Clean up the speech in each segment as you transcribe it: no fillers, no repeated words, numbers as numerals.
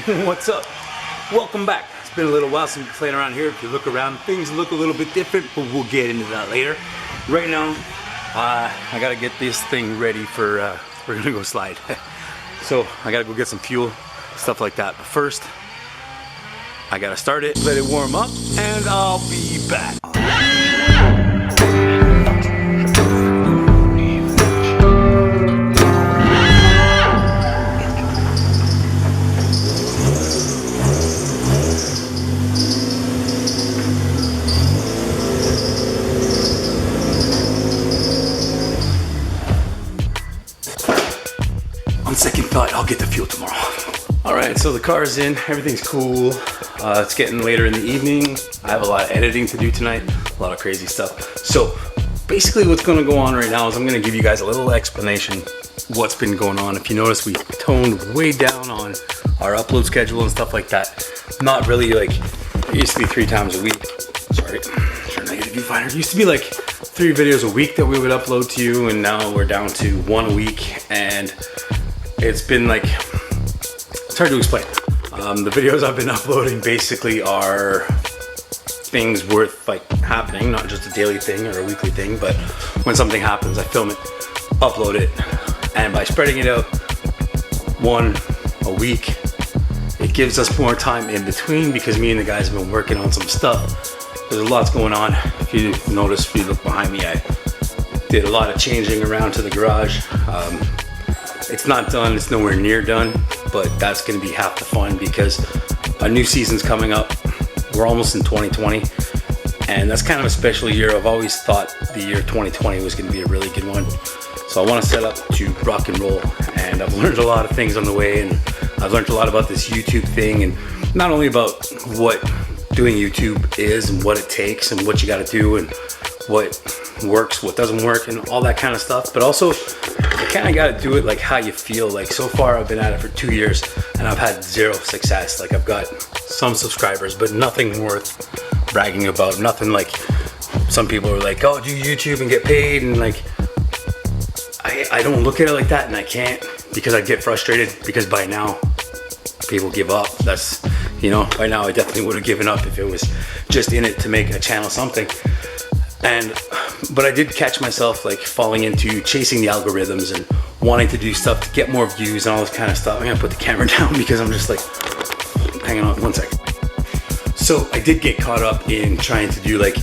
What's up? Welcome back. It's been a little while since we've been playing around here. If you look around, things look a little bit different, but we'll get into that later. Right now, I gotta get this thing ready for, we're gonna go slide. So I gotta go get some fuel, stuff like that. But first, I gotta start it, let it warm up, and I'll be back. On second thought, I'll get the fuel tomorrow. All right, so the car's in, everything's cool. It's getting later in the evening. I have a lot of editing to do tonight, a lot of crazy stuff. So basically what's gonna go on right now is I'm gonna give you guys a little explanation what's been going on. If you notice, we toned way down on our upload schedule and stuff like that. Not really like, it used to be 3 times a week. Sorry, sure negative viewfinder. It used to be like 3 videos a week that we would upload to you, and now we're down to 1 a week, and it's been like, it's hard to explain. The videos I've been uploading basically are things worth like happening, not just a daily thing or a weekly thing, but when something happens, I film it, upload it, and by spreading it out 1 a week, it gives us more time in between because me and the guys have been working on some stuff. There's lots going on. If you notice, if you look behind me, I did a lot of changing around to the garage. It's not done, it's nowhere near done, but that's gonna be half the fun because a new season's coming up. We're almost in 2020, and that's kind of a special year. I've always thought the year 2020 was gonna be a really good one. So I wanna set up to rock and roll, and I've learned a lot of things on the way, and I've learned a lot about this YouTube thing, and not only about what doing YouTube is and what it takes and what you gotta do and what works, what doesn't work, and all that kind of stuff, but also you kind of got to do it like how you feel. Like so far I've been at it for 2 years and I've had 0 success. Like I've got some subscribers, but nothing worth bragging about. Nothing like some people are like, oh, do YouTube and get paid, and like I don't look at it like that, and I can't, because I get frustrated because by now people give up. That's, you know, by now I definitely would have given up if it was just in it to make a channel something. But I did catch myself like falling into chasing the algorithms and wanting to do stuff to get more views and all this kind of stuff. I'm gonna put the camera down because I'm just like, hang on 1 second. So I did get caught up in trying to do like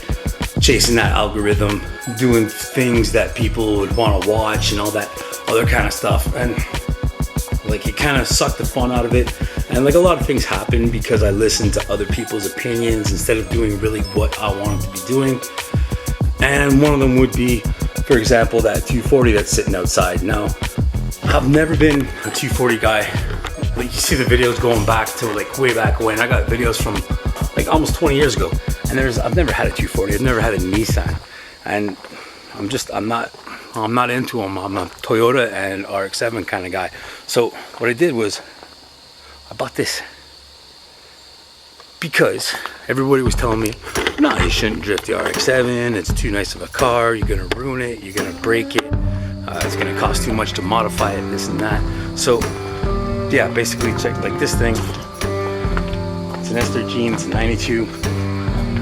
chasing that algorithm, doing things that people would want to watch and all that other kind of stuff. And like it kind of sucked the fun out of it. And like a lot of things happen because I listened to other people's opinions instead of doing really what I wanted to be doing. And one of them would be, for example, that 240 that's sitting outside. Now, I've never been a 240 guy. Like you see the videos going back to like way back when. I got videos from like almost 20 years ago. And I've never had a 240. I've never had a Nissan. And I'm not into them. I'm a Toyota and RX-7 kind of guy. So what I did was I bought this because everybody was telling me, no, you shouldn't drift the RX-7, it's too nice of a car, you're gonna ruin it, you're gonna break it, it's gonna cost too much to modify it, this and that. So yeah, basically check like this thing. It's an S13, it's a 92.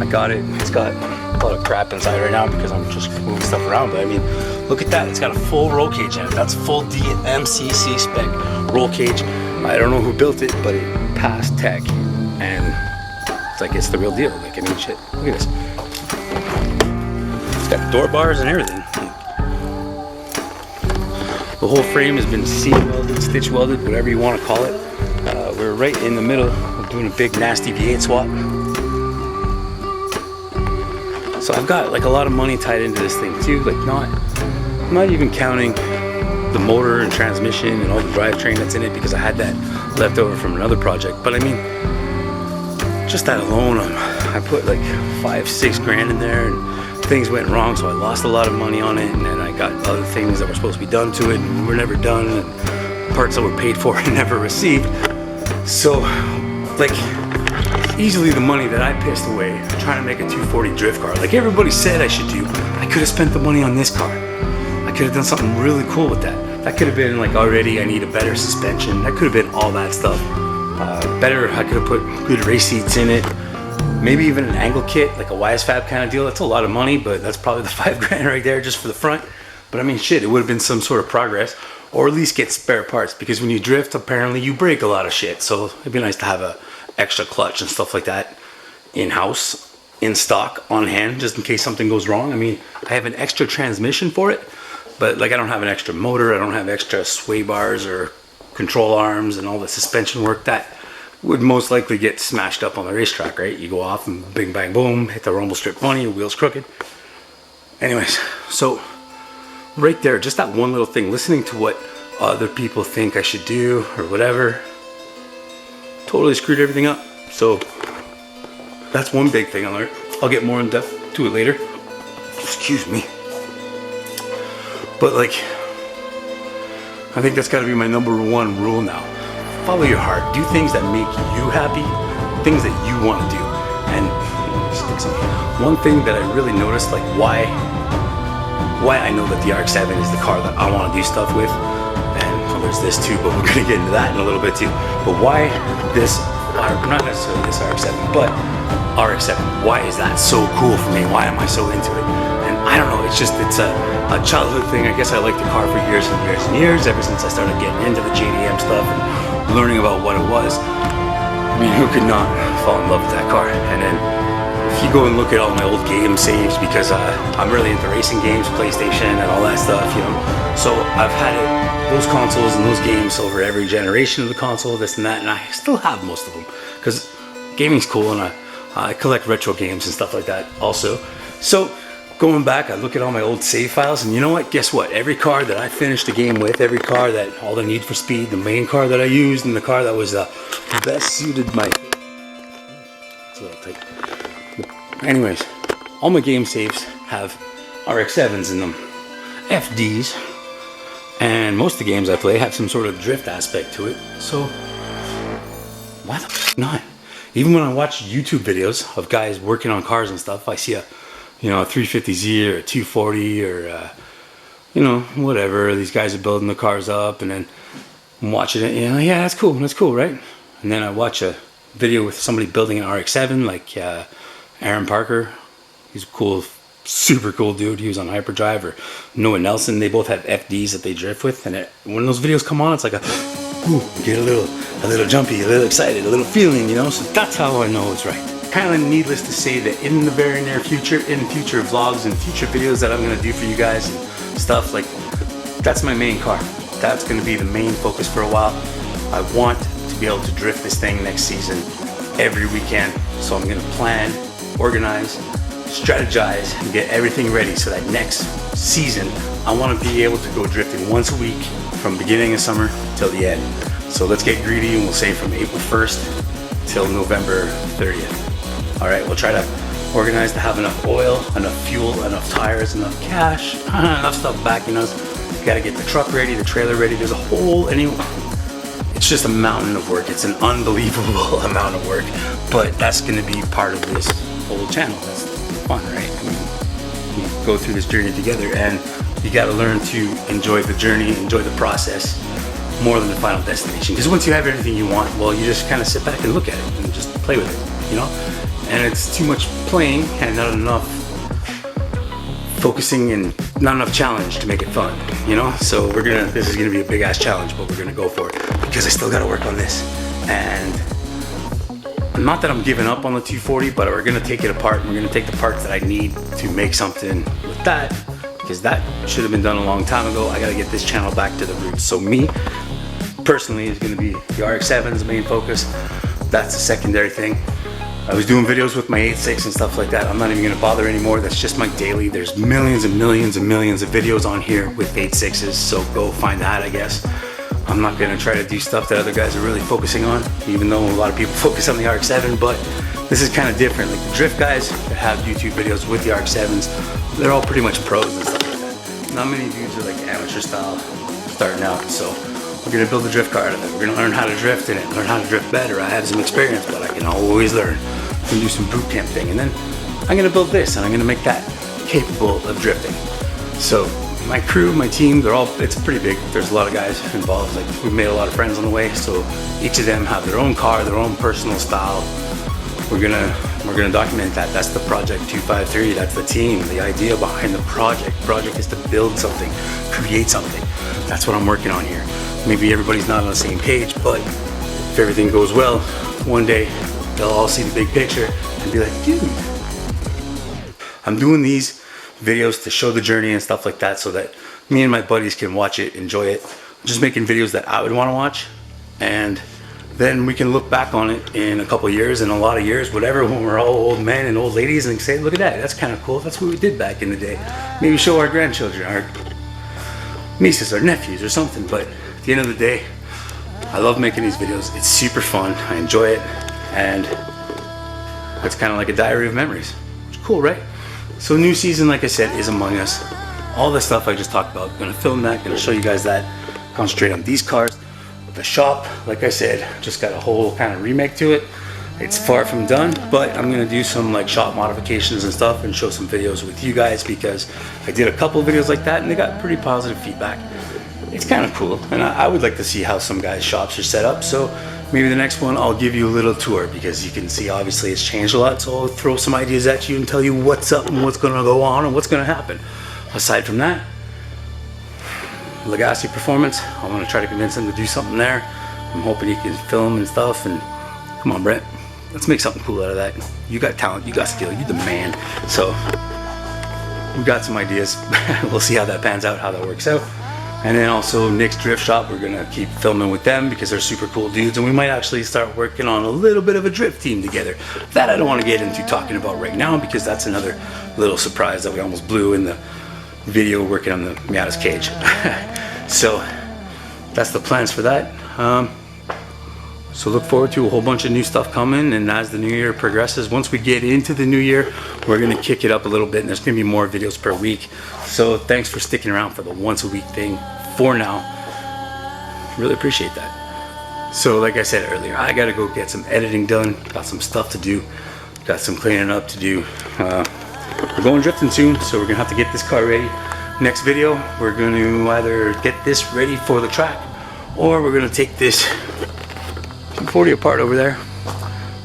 I got it, it's got a lot of crap inside right now because I'm just moving stuff around, but I mean, look at that, it's got a full roll cage in it. That's full DMCC spec roll cage. I don't know who built it, but it passed tech, and it's like, it's the real deal. Like, I mean, shit, look at this. It's got door bars and everything. The whole frame has been seam welded, stitch welded, whatever you want to call it. We're right in the middle of doing a big nasty V8 swap. So I've got like a lot of money tied into this thing too. Like not even counting the motor and transmission and all the drivetrain that's in it, because I had that left over from another project. But I mean, just that alone, I put like 5-6 grand in there, and things went wrong, so I lost a lot of money on it. And then I got other things that were supposed to be done to it and were never done, and parts that were paid for and never received. So like easily the money that I pissed away trying to make a 240 drift car, like everybody said I should do, I could have spent the money on this car. I could have done something really cool with that. That could have been like, already I need a better suspension. That could have been all that stuff. Better, I could have put good race seats in it. Maybe even an angle kit, like a YSFAB kind of deal. That's a lot of money, but that's probably the $5,000 right there just for the front. But I mean, shit, it would have been some sort of progress, or at least get spare parts, because when you drift, apparently you break a lot of shit. So it'd be nice to have a extra clutch and stuff like that in-house, in stock, on hand, just in case something goes wrong. I mean, I have an extra transmission for it, but like I don't have an extra motor, I don't have extra sway bars or control arms and all the suspension work that would most likely get smashed up on the racetrack, right? You go off and bing, bang, boom, hit the rumble strip funny, your wheel's crooked. Anyways, so right there, just that one little thing, listening to what other people think I should do or whatever, totally screwed everything up. So that's one big thing I learned. I'll get more in depth to it later. Excuse me. But like, I think that's gotta be my number one rule now. Follow your heart. Do things that make you happy, things that you want to do. And one thing that I really noticed, like why I know that the RX-7 is the car that I want to do stuff with, and well, there's this too, but we're going to get into that in a little bit too. But why this, not necessarily this RX-7, but RX-7, why is that so cool for me? Why am I so into it? And I don't know, it's a childhood thing. I guess I liked the car for years and years and years, ever since I started getting into the JDM stuff and learning about what it was. I mean, who could not fall in love with that car? And then if you go and look at all my old game saves, because I'm really into racing games, PlayStation and all that stuff, you know. So I've had those consoles and those games over every generation of the console, this and that, and I still have most of them because gaming's cool, and I collect retro games and stuff like that also. So going back, I look at all my old save files, and you know what? Guess what? Every car that I finished the game with, every car that all the Need for Speed, the main car that I used, and the car that was best suited my... It's a little tight. Anyways, all my game saves have RX-7s in them, FDs, and most of the games I play have some sort of drift aspect to it. So why the f not? Even when I watch YouTube videos of guys working on cars and stuff, I see a 350Z or a 240 or whatever. These guys are building the cars up, and then I'm watching it. Yeah, that's cool, right? And then I watch a video with somebody building an RX-7, like Aaron Parker. He's a cool, super cool dude. He was on Hyperdrive. Or Noah Nelson. They both have FDs that they drift with, and when those videos come on, it's like get a little jumpy, a little excited, a little feeling, So that's how I know it's right. Kind of needless to say that in the very near future, in future vlogs and future videos that I'm going to do for you guys and stuff, like, that's my main car. That's going to be the main focus for a while. I want to be able to drift this thing next season every weekend. So I'm going to plan, organize, strategize, and get everything ready so that next season I want to be able to go drifting once a week from beginning of summer till the end. So let's get greedy, and we'll say from April 1st till November 30th. Alright, we'll try to organize to have enough oil, enough fuel, enough tires, enough cash, enough stuff backing us. Gotta get the truck ready, the trailer ready. There's a whole, it's just a mountain of work. It's an unbelievable amount of work, but that's gonna be part of this whole channel. That's fun, right? I mean, we go through this journey together, and you gotta learn to enjoy the journey, enjoy the process more than the final destination. Because once you have everything you want, well, you just kind of sit back and look at it and just play with it, And it's too much playing and not enough focusing and not enough challenge to make it fun, So this is gonna be a big ass challenge, but we're gonna go for it because I still gotta work on this. And not that I'm giving up on the 240, but we're gonna take it apart, and we're gonna take the parts that I need to make something with that, because that should have been done a long time ago. I gotta get this channel back to the roots. So me, personally, is gonna be the RX-7's main focus. That's the secondary thing. I was doing videos with my 8.6 and stuff like that. I'm not even gonna bother anymore. That's just my daily. There's millions and millions and millions of videos on here with 8.6s, so go find that, I guess. I'm not gonna try to do stuff that other guys are really focusing on, even though a lot of people focus on the RX-7, but this is kind of different. Like the drift guys that have YouTube videos with the RX-7s, they're all pretty much pros and stuff like that. Not many dudes are like amateur style starting out, so we're gonna build a drift car out of it. We're gonna learn how to drift in it, learn how to drift better. I have some experience, but I can always learn. I'm gonna do some boot camp thing, and then I'm gonna build this, and I'm gonna make that capable of drifting. So my crew, my team, it's pretty big. There's a lot of guys involved. Like, we've made a lot of friends on the way, so each of them have their own car, their own personal style. We're gonna document that. That's the project 253. That's the team. The idea behind the project. Project is to build something, create something. That's what I'm working on here. Maybe everybody's not on the same page, but if everything goes well, one day they'll all see the big picture and be like, dude. I'm doing these videos to show the journey and stuff like that so that me and my buddies can watch it, enjoy it. I'm just making videos that I would want to watch, and then we can look back on it in a couple years, in a lot of years, whatever, when we're all old men and old ladies, and say, look at that, that's kind of cool. That's what we did back in the day. Maybe show our grandchildren, our nieces, our nephews or something. But at the end of the day, I love making these videos. It's super fun. I enjoy it. And it's kind of like a diary of memories. It's cool, right? So new season, like I said, is among us. All the stuff I just talked about, gonna film that, gonna show you guys that. Concentrate on these cars. The shop, like I said, just got a whole kind of remake to it. It's far from done, but I'm gonna do some like shop modifications and stuff and show some videos with you guys, because I did a couple of videos like that and they got pretty positive feedback. It's kind of cool, and I would like to see how some guys' shops are set up. So maybe the next one I'll give you a little tour, because you can see obviously it's changed a lot. So I'll throw some ideas at you and tell you what's up and what's gonna go on and what's gonna happen. Aside from that, Lagace Performance, I want to try to convince him to do something there. I'm hoping he can film and stuff. And come on, Brent, let's make something cool out of that. You got talent, you got skill, you're the man. So we got some ideas. We'll see how that pans out, how that works out. And then also Nick's Drift Shop, we're gonna keep filming with them because they're super cool dudes, and we might actually start working on a little bit of a drift team together. That I don't want to get into talking about right now, because that's another little surprise that we almost blew in the video working on the Miata's cage. So that's the plans for that. So look forward to a whole bunch of new stuff coming, and as the new year progresses, once we get into the new year, we're gonna kick it up a little bit, and there's gonna be more videos per week. So thanks for sticking around for the once a week thing for now. Really appreciate that. So like I said earlier, I gotta go get some editing done, got some stuff to do, got some cleaning up to do. We're going drifting soon, so we're gonna have to get this car ready. Next video, we're gonna either get this ready for the track, or we're gonna take this 240 apart over there.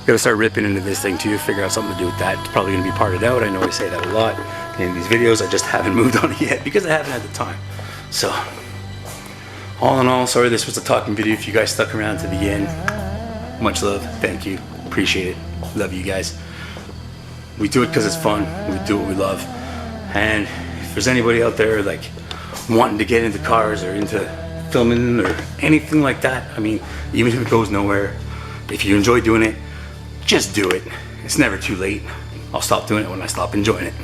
Gotta start ripping into this thing too, figure out something to do with that. It's probably gonna be parted out. I know I say that a lot in these videos. I just haven't moved on it yet because I haven't had the time. So, all in all, sorry this was a talking video. If you guys stuck around to the end, much love, thank you, appreciate it, love you guys. We do it because it's fun. We do what we love. And if there's anybody out there like wanting to get into cars or into filming or anything like that, I mean, even if it goes nowhere, if you enjoy doing it, just do it. It's never too late. I'll stop doing it when I stop enjoying it.